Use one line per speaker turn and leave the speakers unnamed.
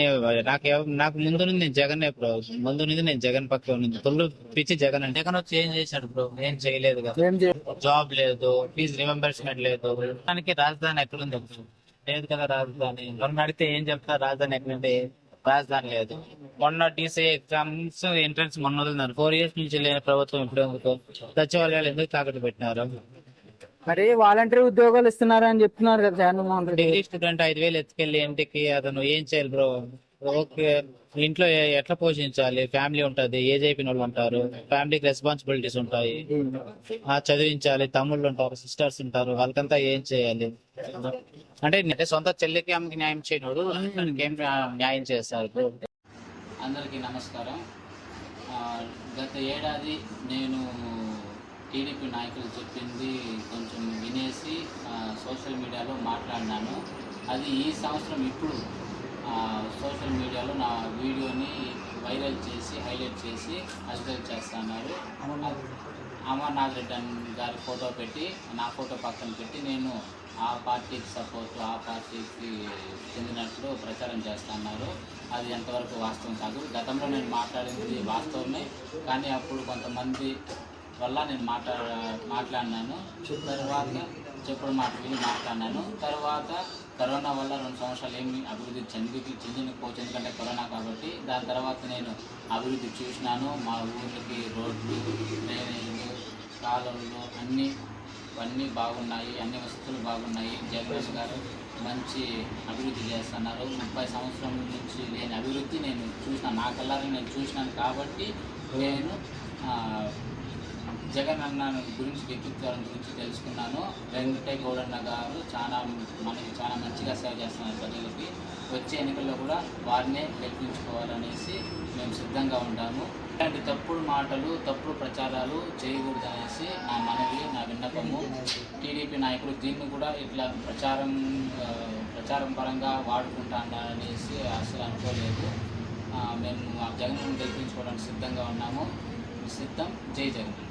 నాకు ముందు నుండి నేను జగన్ బ్రో. ముందు నుండి నేను జగన్ పక్క ఉంది. ఫుల్ పిచ్చి జగన్ అంటే. జగన్ వచ్చి ఏం చేశాడు బ్రో? ఏం చేయలేదు కదా. జాబ్ లేదు, ఫీజు రిమెంబర్స్మెంట్ లేదు. దానికి రాజధాని ఎక్కడుంది బ్రో? లేదు కదా రాజధాని. మనం అడిగితే ఏం చెప్తారు? రాజధాని ఎక్కడుంటే రాజధాని లేదు. మొన్న టీసీ ఎగ్జామ్స్ ఎంట్రన్స్ మొన్న వదిలినారు. 4 years నుంచి లేని ప్రభుత్వం ఇప్పుడు ఎందుకు? సచివాలయాలు ఎందుకు తాకట్టు పెట్టినారు?
మరి వాలంటీర్ ఉద్యోగాలు ఇస్తున్నారు అని చెప్తున్నారు కదా జగన్మోహన్ రెడ్డి.
డిగ్రీ స్టూడెంట్ 5,000 ఎత్తుకెళ్ళి ఇంటికి అతను ఏం చేయాలి బ్రో? ఓకే, ఇంట్లో ఎట్లా పోషించాలి? ఫ్యామిలీ ఉంటది, ఏజ్ అయిపోయిన వాళ్ళు ఉంటారు, ఫ్యామిలీకి రెస్పాన్సిబిలిటీస్ ఉంటాయి, చదివించాలి, తమ్ముళ్ళు ఉంటారు, సిస్టర్స్ ఉంటారు, వాళ్ళకంతా ఏం చేయాలి? అంటే సొంత చెల్లికి ఆమెకి న్యాయం చేయనోడు ఏం న్యాయం చేస్తారు బ్రో?
అందరికీ నమస్కారం. గత ఏడాది నేను టీడీపీ నాయకులు చెప్పింది కొంచెం వినేసి సోషల్ మీడియాలో మాట్లాడినాను. అది ఈ సంవత్సరం ఇప్పుడు సోషల్ మీడియాలో నా వీడియోని వైరల్ చేసి హైలైట్ చేసి హైలైట్ చేస్తున్నారు. అమర్నాథ్ రెడ్డి గారి ఫోటో పెట్టి నా ఫోటో పక్కన పెట్టి నేను ఆ పార్టీకి సపోర్టు, ఆ పార్టీకి చెందినట్లు ప్రచారం చేస్తున్నారు. అది ఎంతవరకు వాస్తవం కాదు. గతంలో నేను మాట్లాడింది వాస్తవమే, కానీ అప్పుడు కొంతమంది వల్ల నేను మాట్లాడినాను. తర్వాత చెప్పుడు మాట విని మాట్లాడినాను. తర్వాత కరోనా వల్ల 2 సంవత్సరాలు ఏమి అభివృద్ధి చెందకపోవచ్చు, ఎందుకంటే కరోనా కాబట్టి. దాని తర్వాత నేను అభివృద్ధి చూసినాను. మా ఊరికి రోడ్లు, డ్రైనేజీలు, కాలువలు అన్నీ బాగున్నాయి, అన్ని వసతులు బాగున్నాయి. జగన్ గారు మంచి అభివృద్ధి చేస్తున్నారు. 30 సంవత్సరం నుంచి లేని అభివృద్ధి నేను చూసినాను, నా కళ్ళారా నేను చూసినాను. కాబట్టి నేను జగన్ అన్న గురించి, వ్యక్తిత్వం గురించి తెలుసుకున్నాను. వెంకటయ్య గౌడన్న గారు మనకి చాలా మంచిగా సేవ చేస్తున్నారు ప్రజలకి. వచ్చే ఎన్నికల్లో కూడా వారినే గెలిపించుకోవాలనేసి మేము సిద్ధంగా ఉంటాము. ఇలాంటి తప్పుడు మాటలు, తప్పుడు ప్రచారాలు చేయకూడదనేసి నా మనవి, నా విన్నపము. టీడీపీ నాయకులు దీన్ని కూడా ఇట్లా ప్రచారం పరంగా వాడుకుంటాననేసి అసలు అనుకోలేదు. మేము జగన్ గెలిపించుకోవడానికి సిద్ధంగా ఉన్నాము. సిద్ధం. జై జగన్.